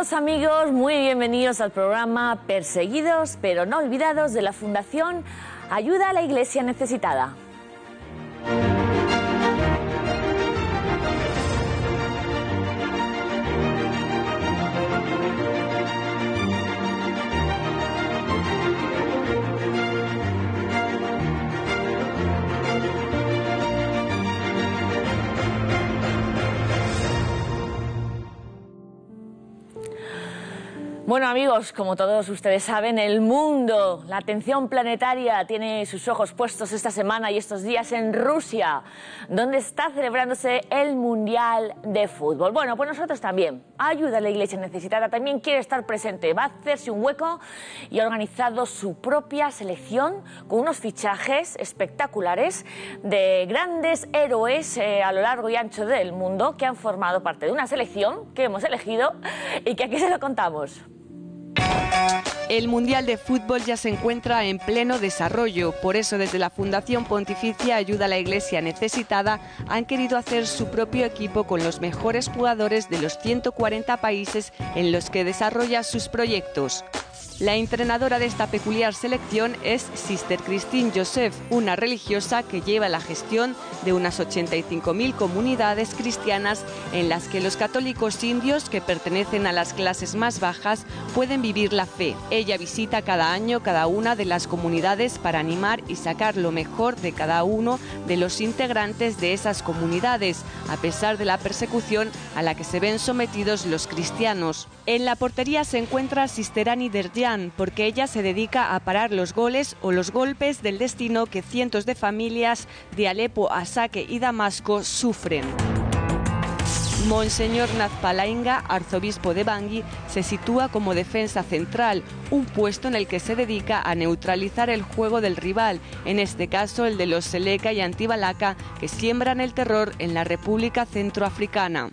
todos amigos, muy bienvenidos al programa Perseguidos pero no olvidados de la Fundación Ayuda a la Iglesia Necesitada. Bueno amigos, como todos ustedes saben, el mundo, la atención planetaria tiene sus ojos puestos esta semana y estos días en Rusia, donde está celebrándose el Mundial de Fútbol. Bueno, pues nosotros también, Ayuda a la Iglesia Necesitada, también quiere estar presente, va a hacerse un hueco y ha organizado su propia selección con unos fichajes espectaculares de grandes héroes a lo largo y ancho del mundo que han formado parte de una selección que hemos elegido y que aquí se lo contamos. El Mundial de Fútbol ya se encuentra en pleno desarrollo, por eso desde la Fundación Pontificia Ayuda a la Iglesia Necesitada han querido hacer su propio equipo con los mejores jugadores de los 140 países en los que desarrolla sus proyectos. La entrenadora de esta peculiar selección es Sister Christine Joseph, una religiosa que lleva la gestión de unas 85.000 comunidades cristianas en las que los católicos indios, que pertenecen a las clases más bajas, pueden vivir la fe. Ella visita cada año cada una de las comunidades para animar y sacar lo mejor de cada uno de los integrantes de esas comunidades, a pesar de la persecución a la que se ven sometidos los cristianos. En la portería se encuentra Sister Annie Derjan, porque ella se dedica a parar los goles o los golpes del destino que cientos de familias de Alepo, Asaque y Damasco sufren. Monseñor Nazpalainga, arzobispo de Bangui, se sitúa como defensa central, un puesto en el que se dedica a neutralizar el juego del rival, en este caso el de los Seleka y Antibalaka, que siembran el terror en la República Centroafricana.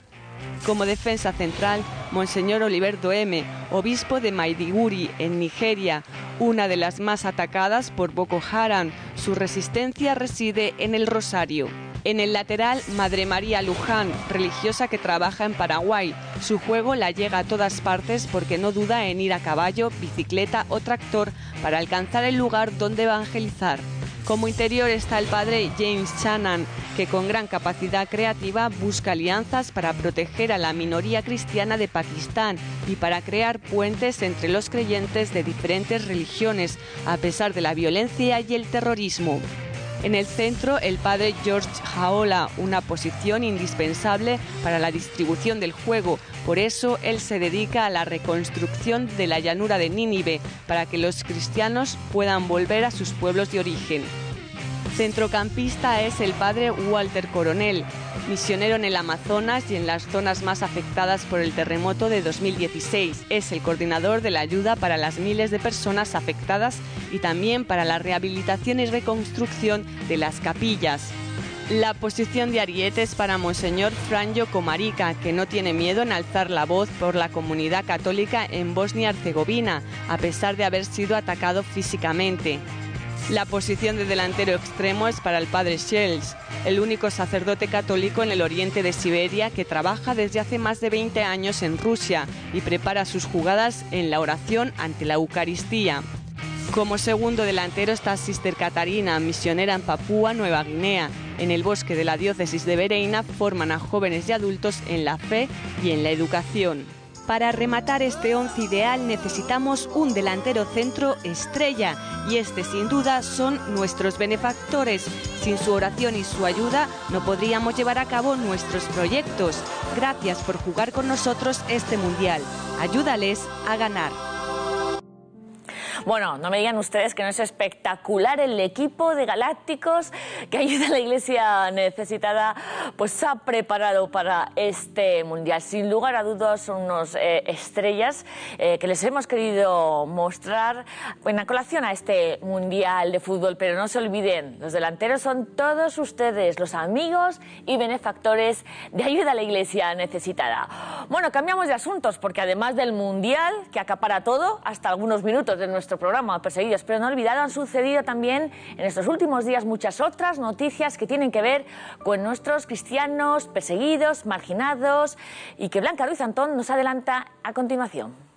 Como defensa central, Monseñor Oliver Doeme, obispo de Maiduguri, en Nigeria, una de las más atacadas por Boko Haram. Su resistencia reside en el Rosario. En el lateral, Madre María Luján, religiosa que trabaja en Paraguay. Su juego la llega a todas partes porque no duda en ir a caballo, bicicleta o tractor para alcanzar el lugar donde evangelizar. Como interior está el padre James Channan, que con gran capacidad creativa busca alianzas para proteger a la minoría cristiana de Pakistán y para crear puentes entre los creyentes de diferentes religiones, a pesar de la violencia y el terrorismo. En el centro, el padre George Jaola, una posición indispensable para la distribución del juego. Por eso, él se dedica a la reconstrucción de la llanura de Nínive, para que los cristianos puedan volver a sus pueblos de origen. Centrocampista es el padre Walter Coronel, misionero en el Amazonas y en las zonas más afectadas por el terremoto de 2016. Es el coordinador de la ayuda para las miles de personas afectadas y también para la rehabilitación y reconstrucción de las capillas. La posición de ariete es para Monseñor Franjo Komarica, que no tiene miedo en alzar la voz por la comunidad católica en Bosnia-Herzegovina, a pesar de haber sido atacado físicamente. La posición de delantero extremo es para el padre Shels, el único sacerdote católico en el oriente de Siberia que trabaja desde hace más de 20 años en Rusia y prepara sus jugadas en la oración ante la Eucaristía. Como segundo delantero está Sister Catarina, misionera en Papúa Nueva Guinea. En el bosque de la diócesis de Bereina forman a jóvenes y adultos en la fe y en la educación. Para rematar este once ideal necesitamos un delantero centro estrella y este sin duda son nuestros benefactores. Sin su oración y su ayuda no podríamos llevar a cabo nuestros proyectos. Gracias por jugar con nosotros este mundial. Ayúdales a ganar. Bueno, no me digan ustedes que no es espectacular el equipo de galácticos que Ayuda a la Iglesia Necesitada pues ha preparado para este mundial. Sin lugar a dudas son unos estrellas que les hemos querido mostrar en colación a este mundial de fútbol, pero no se olviden, los delanteros son todos ustedes, los amigos y benefactores de Ayuda a la Iglesia Necesitada. Bueno, cambiamos de asuntos porque además del mundial que acapara todo, hasta algunos minutos de nuestro nuestro programa, Perseguidos pero no olvidados. Han sucedido también en estos últimos días muchas otras noticias que tienen que ver con nuestros cristianos perseguidos, marginados, y que Blanca Ruiz Antón nos adelanta a continuación.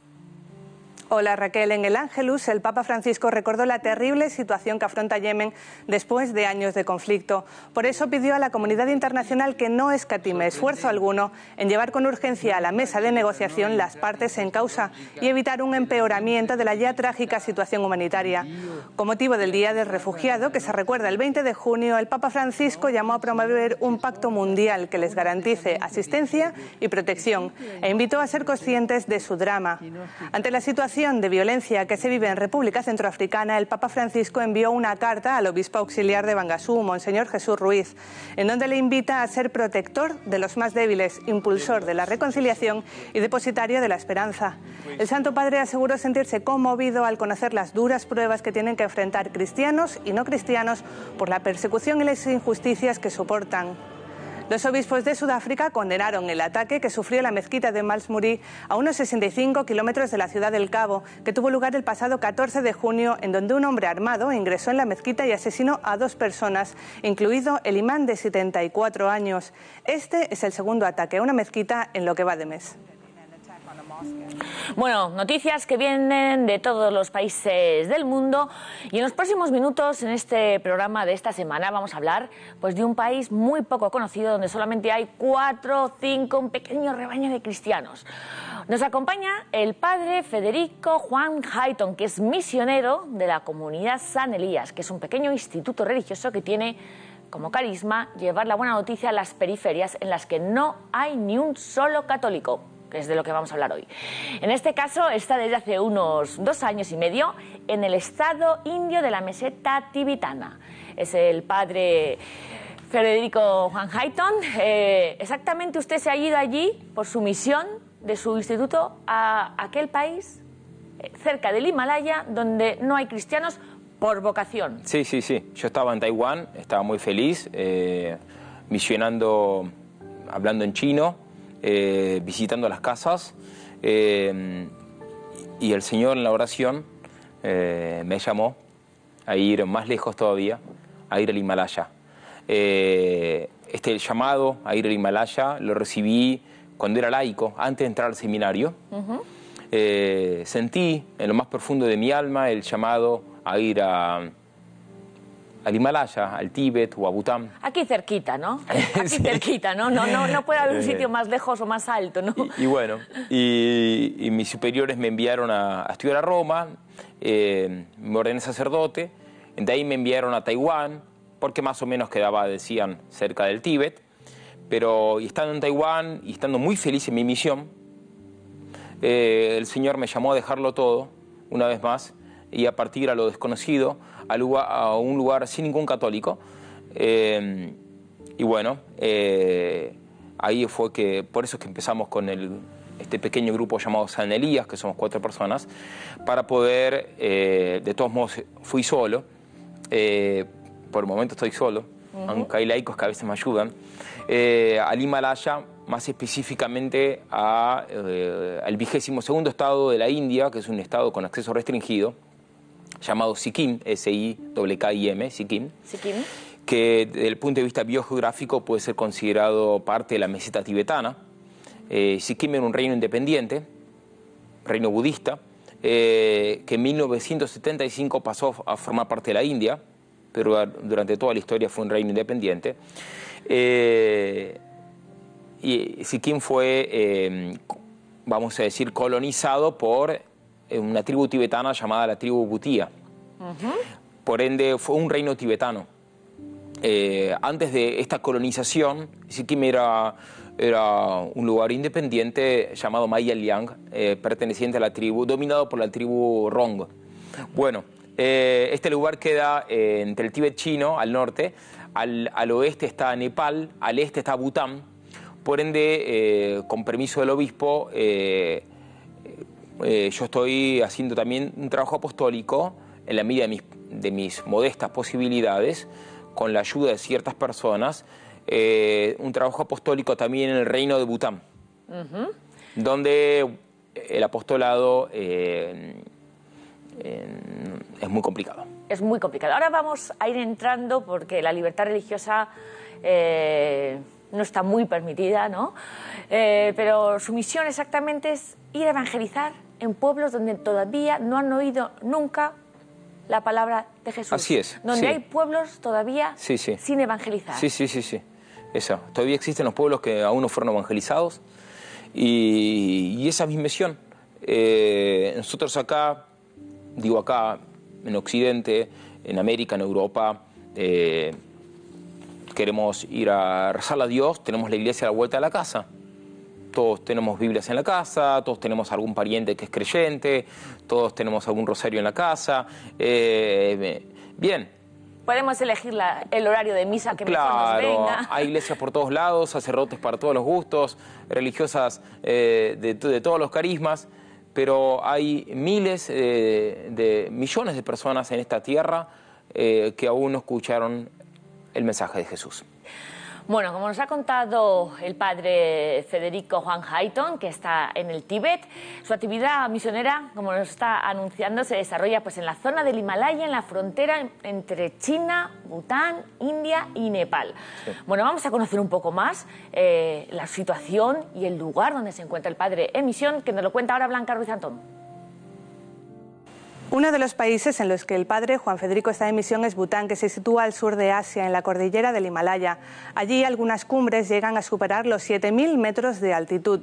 Hola Raquel, en el Ángelus el Papa Francisco recordó la terrible situación que afronta Yemen después de años de conflicto. Por eso pidió a la comunidad internacional que no escatime esfuerzo alguno en llevar con urgencia a la mesa de negociación las partes en causa y evitar un empeoramiento de la ya trágica situación humanitaria. Con motivo del Día del Refugiado, que se recuerda el 20 de junio, el Papa Francisco llamó a promover un pacto mundial que les garantice asistencia y protección e invitó a ser conscientes de su drama. Ante la situación de violencia que se vive en República Centroafricana, el Papa Francisco envió una carta al obispo auxiliar de Bangasú, Monseñor Jesús Ruiz, en donde le invita a ser protector de los más débiles, impulsor de la reconciliación y depositario de la esperanza. El Santo Padre aseguró sentirse conmovido al conocer las duras pruebas que tienen que enfrentar cristianos y no cristianos por la persecución y las injusticias que soportan. Los obispos de Sudáfrica condenaron el ataque que sufrió la mezquita de Malmesbury a unos 65 kilómetros de la ciudad del Cabo, que tuvo lugar el pasado 14 de junio, en donde un hombre armado ingresó en la mezquita y asesinó a 2 personas, incluido el imán de 74 años. Este es el segundo ataque a una mezquita en lo que va de mes. Bueno, noticias que vienen de todos los países del mundo, y en los próximos minutos en este programa de esta semana vamos a hablar pues de un país muy poco conocido donde solamente hay 4 o 5, un pequeño rebaño de cristianos. Nos acompaña el padre Federico Juan Hayton, que es misionero de la comunidad San Elías, que es un pequeño instituto religioso que tiene como carisma llevar la buena noticia a las periferias en las que no hay ni un solo católico, que es de lo que vamos a hablar hoy. En este caso está desde hace unos 2 años y medio en el estado indio de la meseta tibetana. Es el padre Federico Juan Hayton. Exactamente, usted se ha ido allí por su misión de su instituto a aquel país cerca del Himalaya donde no hay cristianos por vocación. Sí. Yo estaba en Taiwán, estaba muy feliz, misionando, hablando en chino, visitando las casas, y el Señor en la oración me llamó a ir más lejos todavía, a ir al Himalaya. Este llamado a ir al Himalaya lo recibí cuando era laico, antes de entrar al seminario. Sentí en lo más profundo de mi alma el llamado a ir al Himalaya, al Tíbet o a Bután. Aquí cerquita, ¿no? Aquí sí. Cerquita, ¿no? No puede haber un sitio más lejos o más alto, ¿no? Y bueno, y mis superiores me enviaron a estudiar a Roma, me ordené sacerdote, de ahí me enviaron a Taiwán, porque más o menos quedaba, decían, cerca del Tíbet, pero estando en Taiwán y estando muy feliz en mi misión, el Señor me llamó a dejarlo todo, una vez más, y a partir a lo desconocido, a un lugar sin ningún católico. Y bueno, ahí fue que, por eso es que empezamos con este pequeño grupo llamado San Elías, que somos 4 personas, para poder, de todos modos fui solo, por el momento estoy solo, aunque hay laicos que a veces me ayudan, al Himalaya, más específicamente al 22º estado de la India, que es un estado con acceso restringido, llamado Sikkim, S-I-K-I-M, Sikkim, que desde el punto de vista biogeográfico puede ser considerado parte de la meseta tibetana. Sikkim era un reino independiente, reino budista, que en 1975 pasó a formar parte de la India, pero durante toda la historia fue un reino independiente. Y Sikkim fue, vamos a decir, colonizado por una tribu tibetana llamada la tribu Bhutia. Por ende, fue un reino tibetano. Antes de esta colonización, Sikkim era un lugar independiente llamado Myayliang, perteneciente a la tribu, dominado por la tribu Rong. Bueno, este lugar queda entre el Tíbet chino, al norte, al oeste está Nepal, al este está Bután. Por ende, con permiso del obispo, yo estoy haciendo también un trabajo apostólico en la medida de mis modestas posibilidades, con la ayuda de ciertas personas, un trabajo apostólico también en el reino de Bután, donde el apostolado es muy complicado. Es muy complicado. Ahora vamos a ir entrando, porque la libertad religiosa no está muy permitida, ¿no? Pero su misión exactamente es ir a evangelizar en pueblos donde todavía no han oído nunca la palabra de Jesús. Así es. Donde sí. hay pueblos todavía sí. sin evangelizar. Sí. Eso. Todavía existen los pueblos que aún no fueron evangelizados y esa es mi misión. Nosotros acá, en Occidente, en América, en Europa, queremos ir a rezarle a Dios, tenemos la iglesia a la vuelta de la casa. Todos tenemos Biblias en la casa, todos tenemos algún pariente que es creyente, todos tenemos algún rosario en la casa. Bien. Podemos elegir el horario de misa que mejor nos venga. Hay iglesias por todos lados, sacerdotes para todos los gustos, religiosas de todos los carismas, pero hay millones de personas en esta tierra que aún no escucharon el mensaje de Jesús. Bueno, como nos ha contado el padre Federico Juan Hayton, que está en el Tíbet, su actividad misionera, como nos está anunciando, se desarrolla pues en la zona del Himalaya, en la frontera entre China, Bután, India y Nepal. Sí. Bueno, vamos a conocer un poco más la situación y el lugar donde se encuentra el padre en misión, que nos lo cuenta ahora Blanca Ruiz Antón. Uno de los países en los que el padre Juan Federico está en misión es Bután, que se sitúa al sur de Asia, en la cordillera del Himalaya. Allí algunas cumbres llegan a superar los 7.000 metros de altitud.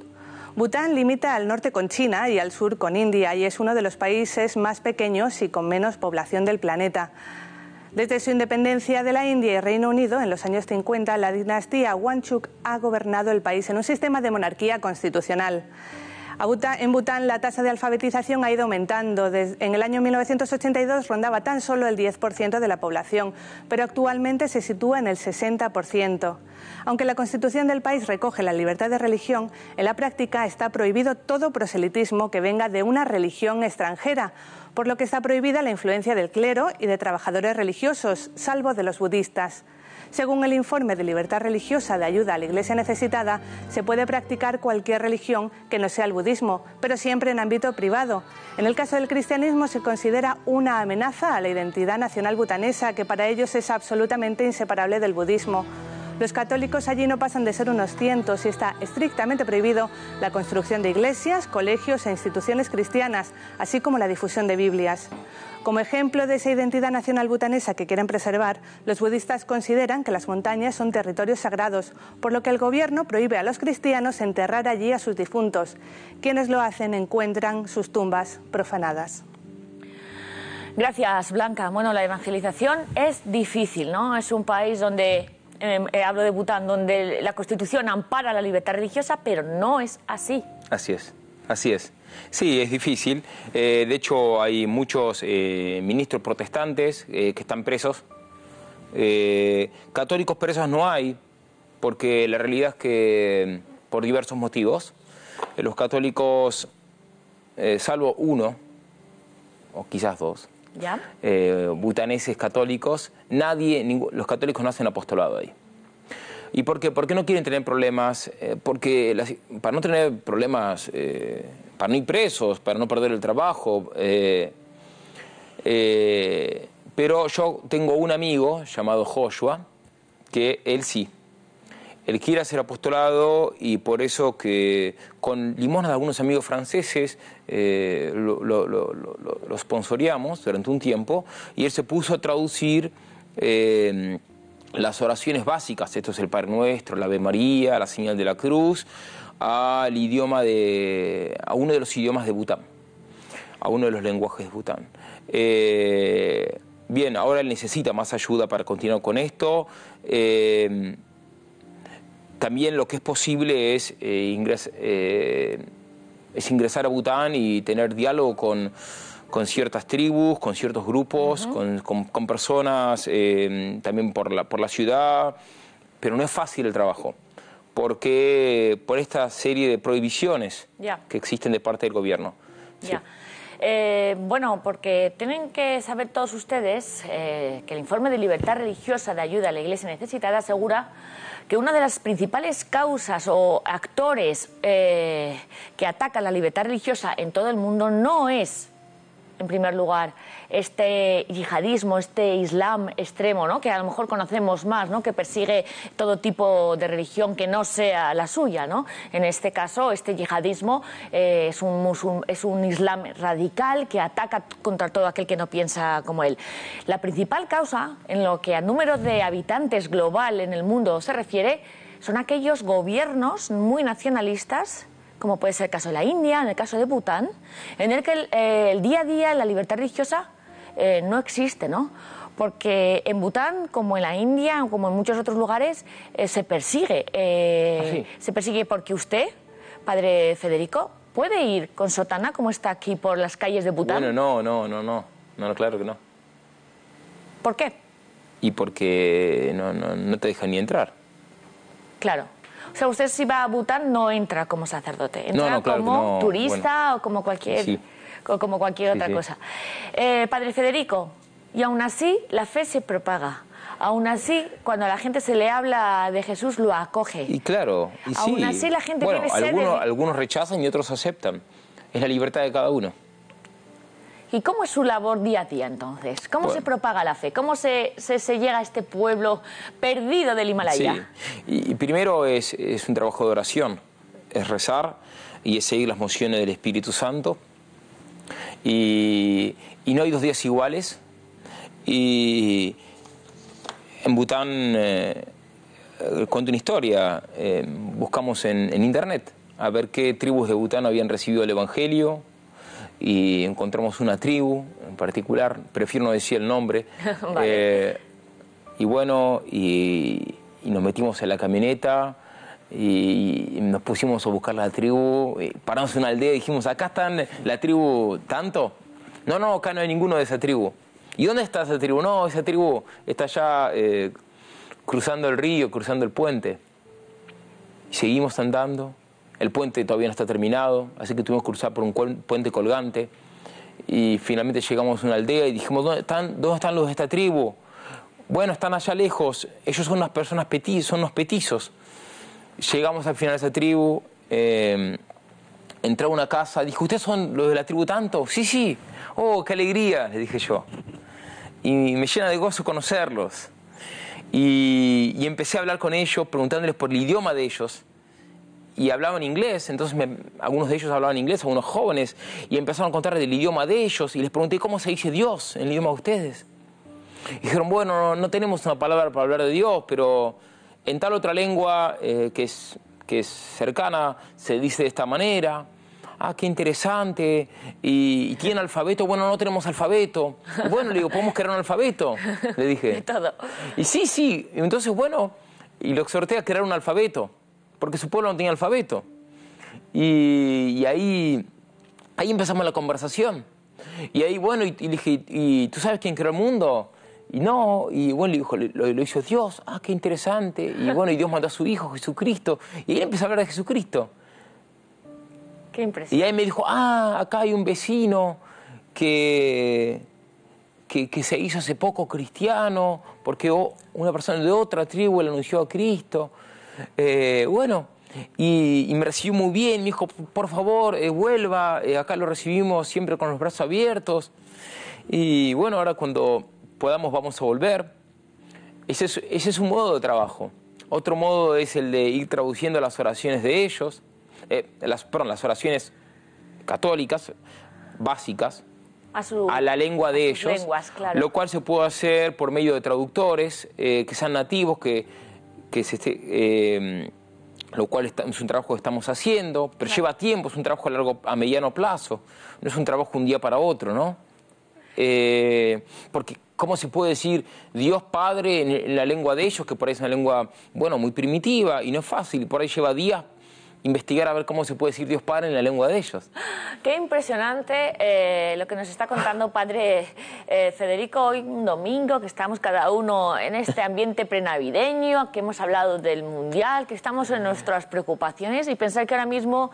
Bután limita al norte con China y al sur con India y es uno de los países más pequeños y con menos población del planeta. Desde su independencia de la India y Reino Unido en los años 50, la dinastía Wangchuk ha gobernado el país en un sistema de monarquía constitucional. En Bután la tasa de alfabetización ha ido aumentando. En el año 1982 rondaba tan solo el 10% de la población, pero actualmente se sitúa en el 60%. Aunque la Constitución del país recoge la libertad de religión, en la práctica está prohibido todo proselitismo que venga de una religión extranjera, por lo que está prohibida la influencia del clero y de trabajadores religiosos, salvo de los budistas. Según el informe de libertad religiosa de ayuda a la Iglesia necesitada, se puede practicar cualquier religión que no sea el budismo, pero siempre en ámbito privado. En el caso del cristianismo se considera una amenaza a la identidad nacional butanesa, que para ellos es absolutamente inseparable del budismo. Los católicos allí no pasan de ser unos cientos y está estrictamente prohibido la construcción de iglesias, colegios e instituciones cristianas, así como la difusión de Biblias. Como ejemplo de esa identidad nacional butanesa que quieren preservar, los budistas consideran que las montañas son territorios sagrados, por lo que el gobierno prohíbe a los cristianos enterrar allí a sus difuntos. Quienes lo hacen encuentran sus tumbas profanadas. Gracias, Blanca. Bueno, la evangelización es difícil, ¿no? Es un país donde, hablo de Bután, donde la Constitución ampara la libertad religiosa, pero no es así. Así es. Así es. Sí, es difícil. De hecho, hay muchos ministros protestantes que están presos. Católicos presos no hay, porque la realidad es que, por diversos motivos, los católicos, salvo uno, o quizás dos, ¿ya? Butaneses católicos, los católicos no hacen apostolado ahí. ¿Y por qué? Porque no quieren tener problemas, para no tener problemas, para no ir presos, para no perder el trabajo. Pero yo tengo un amigo llamado Joshua, que él sí. Él quiere hacer apostolado y por eso que con limosna de algunos amigos franceses lo sponsoreamos durante un tiempo y él se puso a traducir las oraciones básicas, esto es el Padre Nuestro, la Ave María, la señal de la cruz, a uno de los idiomas de Bután, a uno de los lenguajes de Bután. Bien, ahora él necesita más ayuda para continuar con esto. También lo que es posible es ingresar a Bután y tener diálogo con ciertas tribus, con ciertos grupos, con personas, también por la ciudad, pero no es fácil el trabajo, porque por esta serie de prohibiciones que existen de parte del gobierno. Sí. Bueno, porque tienen que saber todos ustedes que el informe de libertad religiosa de ayuda a la Iglesia necesitada asegura que una de las principales causas o actores que atacan la libertad religiosa en todo el mundo no es en primer lugar, este yihadismo, este islam extremo, ¿no?, que a lo mejor conocemos más, ¿no?, que persigue todo tipo de religión que no sea la suya, ¿no? En este caso, este yihadismo es un islam radical que ataca contra todo aquel que no piensa como él. La principal causa, en lo que a número de habitantes global en el mundo se refiere, son aquellos gobiernos muy nacionalistas, como puede ser el caso de la India, en el caso de Bután, en el que el día a día, la libertad religiosa no existe, ¿no? Porque en Bután, como en la India, como en muchos otros lugares, se persigue. Se persigue porque usted, padre Federico, puede ir con sotana, como está aquí, por las calles de Bután. Bueno, no, claro que no. ¿Por qué? Y porque no te dejan ni entrar. Claro. O sea, usted si va a Bután no entra como sacerdote, entra claro como turista o como cualquier, como cualquier otra cosa. Padre Federico, y aún así la fe se propaga. Aún así, cuando a la gente se le habla de Jesús, lo acoge. Y claro, y sí. Aún así la gente tiene sed de... algunos rechazan y otros aceptan. Es la libertad de cada uno. ¿Y cómo es su labor día a día, entonces? ¿Cómo se propaga la fe? ¿Cómo se llega a este pueblo perdido del Himalaya? Sí, y primero es un trabajo de oración, es rezar y es seguir las mociones del Espíritu Santo. Y no hay 2 días iguales. Y en Bután, cuento una historia, buscamos en internet a ver qué tribus de Bután habían recibido el Evangelio. Y encontramos una tribu en particular, prefiero no decir el nombre. Vale. Y bueno, y nos metimos en la camioneta y nos pusimos a buscar la tribu. Paramos en una aldea y dijimos, acá están la tribu tanto. No, acá no hay ninguno de esa tribu. ¿Y dónde está esa tribu? No, esa tribu está allá cruzando el río, cruzando el puente. Y seguimos andando. El puente todavía no está terminado, así que tuvimos que cruzar por un puente colgante. Y finalmente llegamos a una aldea y dijimos, ¿dónde están los de esta tribu? Bueno, están allá lejos. Ellos son unas personas son unos petizos. Llegamos al final de esa tribu, entré a una casa, dije, ¿ustedes son los de la tribu tanto? Sí. Oh, qué alegría, le dije yo. Y me llena de gozo conocerlos. Y empecé a hablar con ellos, preguntándoles por el idioma de ellos. Y hablaban inglés, entonces algunos de ellos hablaban inglés, algunos jóvenes, y empezaron a contar del idioma de ellos, y les pregunté cómo se dice Dios en el idioma de ustedes. Y dijeron, bueno, no tenemos una palabra para hablar de Dios, pero en tal otra lengua que es cercana se dice de esta manera. Ah, qué interesante. ¿Y tienen alfabeto? Bueno, no tenemos alfabeto. Y bueno, le digo, ¿podemos crear un alfabeto? Le dije. De todo. Y sí. Entonces, bueno, y lo exhorté a crear un alfabeto, porque su pueblo no tenía alfabeto. Y ahí empezamos la conversación. Y ahí, bueno, y le dije, ¿y tú sabes quién creó el mundo? Y no, y bueno, le dijo, lo hizo Dios. Ah, qué interesante. Y bueno, y Dios mandó a su Hijo, Jesucristo. Y él empezó a hablar de Jesucristo. Qué impresión. Y ahí me dijo, acá hay un vecino que se hizo hace poco cristiano, porque una persona de otra tribu le anunció a Cristo. Bueno, y me recibió muy bien, me dijo, por favor, vuelva, acá lo recibimos siempre con los brazos abiertos. Y bueno, ahora cuando podamos vamos a volver. Ese es un modo de trabajo. Otro modo es el de ir traduciendo las oraciones de ellos, las oraciones católicas, básicas, a la lengua de ellos, lenguas, claro. Lo cual se puede hacer por medio de traductores que sean nativos, lo cual es un trabajo que estamos haciendo, pero lleva tiempo, es un trabajo a mediano plazo, no es un trabajo un día para otro, ¿no? Porque ¿cómo se puede decir Dios Padre en la lengua de ellos, que por ahí es una lengua, bueno, muy primitiva y no es fácil, por ahí lleva días investigar a ver cómo se puede decir Dios Padre en la lengua de ellos. Qué impresionante lo que nos está contando padre Federico hoy, un domingo, que estamos cada uno en este ambiente prenavideño, que hemos hablado del Mundial, que estamos en nuestras preocupaciones y pensar que ahora mismo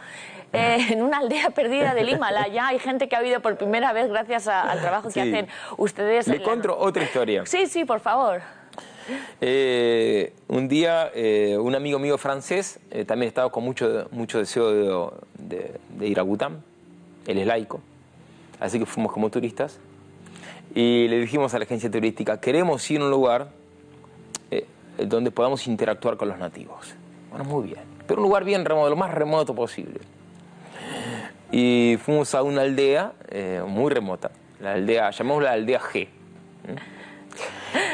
en una aldea perdida del Himalaya hay gente que ha habido por primera vez gracias al trabajo que hacen ustedes. Le cuento otra historia. Sí, por favor. Un día un amigo mío francés también estaba con mucho deseo de ir a Bután. Él es laico. así que fuimos como turistas y le dijimos a la agencia turística, queremos ir a un lugar donde podamos interactuar con los nativos. Bueno, muy bien, pero un lugar bien remoto, lo más remoto posible. Y fuimos a una aldea muy remota, la aldea, llamémosla la aldea G.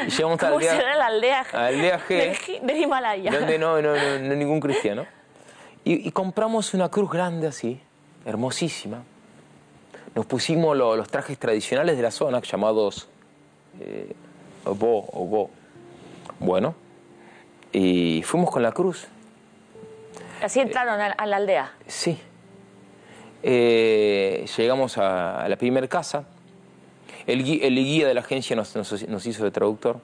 Y llegamos a ¿Cómo será la aldea G del Himalaya? donde no ningún cristiano. Y compramos una cruz grande así, hermosísima. Nos pusimos los trajes tradicionales de la zona, llamados go. Bueno, y fuimos con la cruz. ¿Así entraron a la aldea? Sí. Llegamos a la primera casa. El guía de la agencia nos hizo de traductor.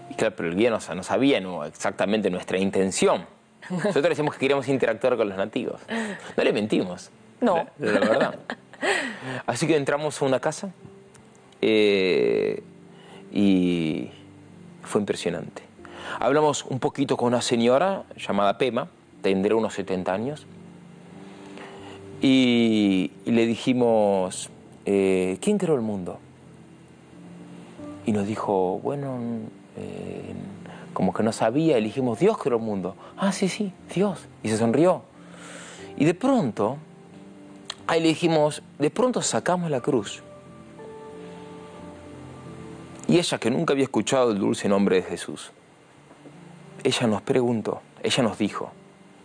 Y claro, pero el guía no sabía exactamente nuestra intención. Nosotros decíamos que queríamos interactuar con los nativos. No le mentimos. No. La verdad. Así que entramos a una casa y fue impresionante. Hablamos un poquito con una señora llamada Pema, tendrá unos 70 años, y le dijimos, ¿quién creó el mundo? Y nos dijo, bueno, como que no sabía, y le dijimos, Dios creó el mundo. Ah, sí, Dios. Y se sonrió. Y de pronto, ahí le dijimos, de pronto sacamos la cruz. Y ella, que nunca había escuchado el dulce nombre de Jesús, ella nos preguntó, ella nos dijo,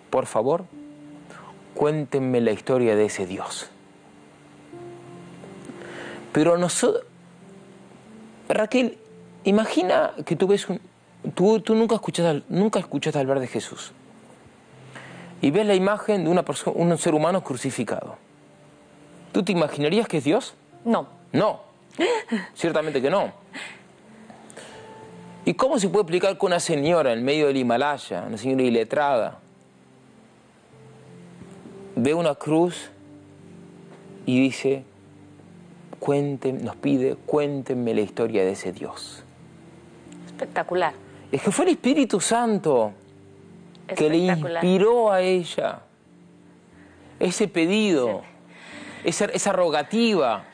por favor, cuéntenme la historia de ese Dios. Pero nosotros, Raquel, imagina que tú ves tú nunca escuchaste hablar de Jesús. Y ves la imagen de un ser humano crucificado. ¿Tú te imaginarías que es Dios? No. No, ciertamente que no. ¿Y cómo se puede explicar que una señora en medio del Himalaya, una señora iletrada, ve una cruz y dice, nos pide, cuéntenme la historia de ese Dios? Espectacular. Es que fue el Espíritu Santo que le inspiró a ella ese pedido, esa rogativa.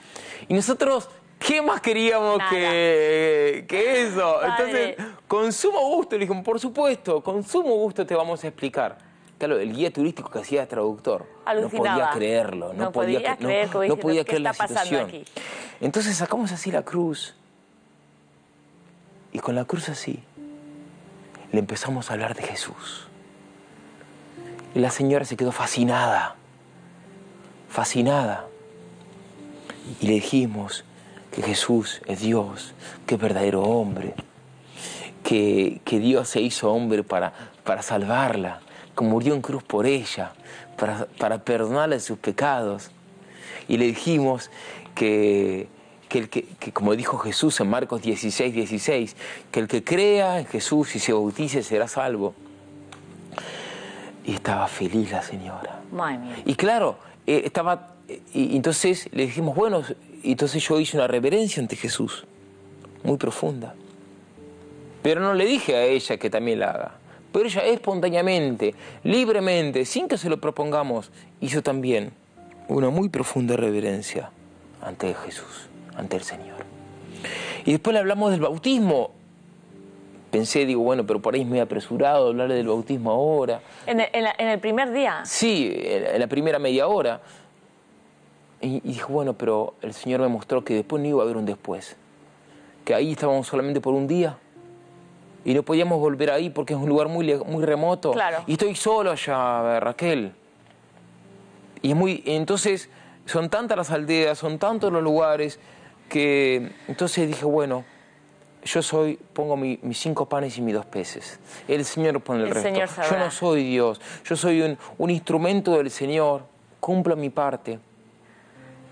Y nosotros, ¿qué más queríamos que eso? Padre. Entonces, con sumo gusto, le dijimos, por supuesto, con sumo gusto te vamos a explicar. Claro, el guía turístico que hacía de traductor Alucinaba. no podía creerlo, no podía creer la situación. Aquí? Entonces sacamos así la cruz y con la cruz así le empezamos a hablar de Jesús. Y la señora se quedó fascinada. Y le dijimos que Jesús es Dios, que es verdadero hombre, que Dios se hizo hombre para salvarla, que murió en cruz por ella, para perdonarle sus pecados. Y le dijimos que como dijo Jesús en Marcos 16, que el que crea en Jesús y se bautice será salvo. Y estaba feliz la señora. Madre mía. Y claro, y entonces le dijimos, bueno, entonces yo hice una reverencia ante Jesús, muy profunda. Pero no le dije a ella que también la haga. Pero ella espontáneamente, libremente, sin que se lo propongamos, hizo también una muy profunda reverencia ante Jesús, ante el Señor. Y después le hablamos del bautismo. Digo, bueno, pero por ahí es muy apresurado hablarle del bautismo ahora. ¿En el primer día? Sí, en la primera media hora. Y dijo, bueno, pero el Señor me mostró que después no iba a haber un después. Que ahí estábamos solamente por un día. Y no podíamos volver ahí porque es un lugar muy remoto. Claro. Y estoy solo allá, Raquel. Y entonces, son tantas las aldeas, son tantos los lugares, que entonces dije, bueno, pongo mis 5 panes y mis 2 peces. El Señor pone el resto. Señor sabrá. Yo no soy Dios, yo soy un instrumento del Señor. Cumplo mi parte,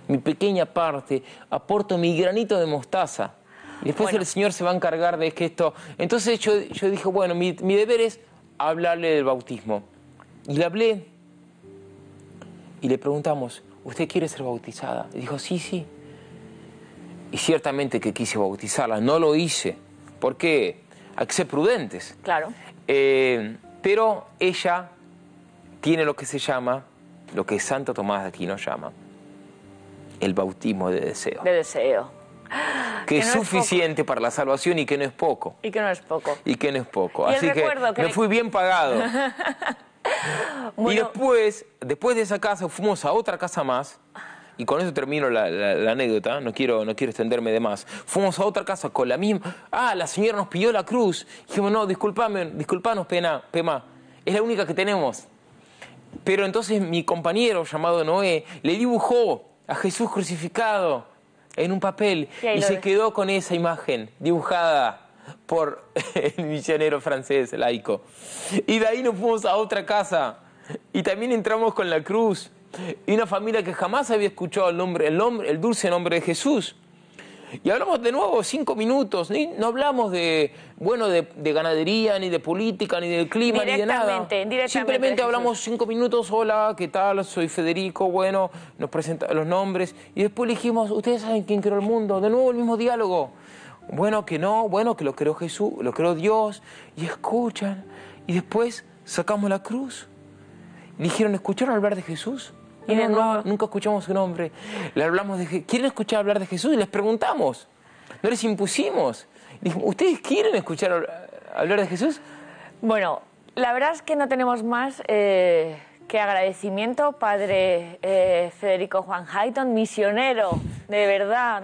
mi pequeña parte, aporto mi granito de mostaza. Y después el Señor se va a encargar de que esto... Entonces yo dije, bueno, mi deber es hablarle del bautismo. Y le hablé y le preguntamos, ¿usted quiere ser bautizada? Y dijo, sí. Y ciertamente que quise bautizarla, no lo hice, porque hay que ser prudentes. Claro. Pero ella tiene lo que se llama, lo que Santo Tomás de Aquino llama, el bautismo de deseo. De deseo. Que es suficiente para la salvación y que no es poco. Y que no es poco. Y que no es poco. Y Así que me fui bien pagado. Bueno. Y después de esa casa fuimos a otra casa más. Y con eso termino la anécdota, no quiero extenderme de más. Fuimos a otra casa con la misma... la señora nos pidió la cruz. Dijimos, no, disculpanos, Pema, es la única que tenemos. Pero entonces mi compañero llamado Noé le dibujó a Jesús crucificado en un papel y se quedó con esa imagen dibujada por el misionero francés laico. Y de ahí nos fuimos a otra casa y también entramos con la cruz. Y una familia que jamás había escuchado el dulce nombre de Jesús. Y hablamos de nuevo 5 minutos, no hablamos de ganadería, ni de política, ni del clima, ni de nada. Simplemente hablamos 5 minutos, hola, ¿qué tal? Soy Federico, bueno, nos presenta los nombres. Y después le dijimos, ¿ustedes saben quién creó el mundo? De nuevo el mismo diálogo. Bueno, que no, bueno, que lo creó Jesús, lo creó Dios. Y escuchan. Y después sacamos la cruz. Y dijeron, ¿escucharon hablar de Jesús? Y nunca escuchamos su nombre. Le hablamos ¿quieren escuchar hablar de Jesús? Y les preguntamos. No les impusimos. Dijimos, ¿ustedes quieren escuchar hablar de Jesús? Bueno, la verdad es que no tenemos más que agradecimiento, padre Federico Juan Hayton, misionero, de verdad,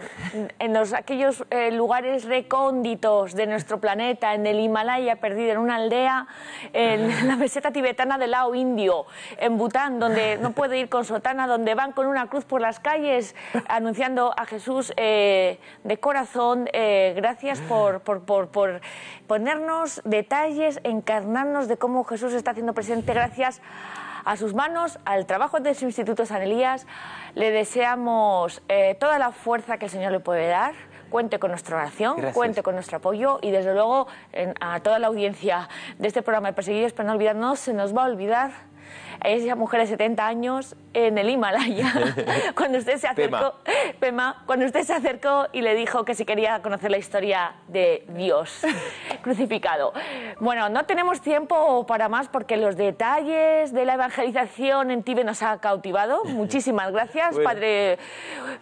en aquellos lugares recónditos de nuestro planeta, en el Himalaya, perdido en una aldea, en la meseta tibetana del lado indio, en Bután, donde no puede ir con sotana, donde van con una cruz por las calles anunciando a Jesús de corazón. Gracias por ponernos detalles, encarnarnos de cómo Jesús está haciendo presente. Gracias a sus manos, al trabajo de su Instituto San Elías. Le deseamos toda la fuerza que el Señor le puede dar. Cuente con nuestra oración, gracias. Cuente con nuestro apoyo y desde luego a toda la audiencia de este programa de Perseguidos pero no olvidarnos, se nos va a olvidar esa mujer de 70 años en el Himalaya, cuando usted se acercó, Pema, cuando usted se acercó y le dijo que si quería conocer la historia de Dios crucificado. Bueno, no tenemos tiempo para más porque los detalles de la evangelización en Tíbet nos ha cautivado. Muchísimas gracias, padre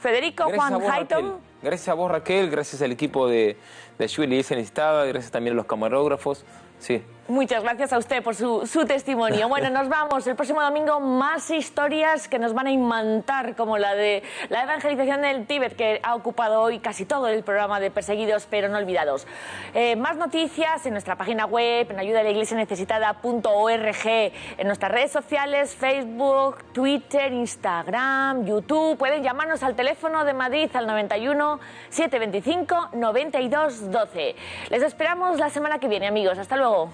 Federico Juan Hayton. Gracias a vos, Raquel, gracias al equipo de Ayuda a la Iglesia Necesitada, gracias también a los camarógrafos. Sí. Muchas gracias a usted por su testimonio. Bueno, nos vamos. El próximo domingo más historias que nos van a imantar, como la de la evangelización del Tíbet, que ha ocupado hoy casi todo el programa de Perseguidos pero no olvidados. Más noticias en nuestra página web, en ayudalaiglesianecesitada.org, en nuestras redes sociales, Facebook, Twitter, Instagram, YouTube. Pueden llamarnos al teléfono de Madrid al 91 725 92 12. Les esperamos la semana que viene, amigos. Hasta luego.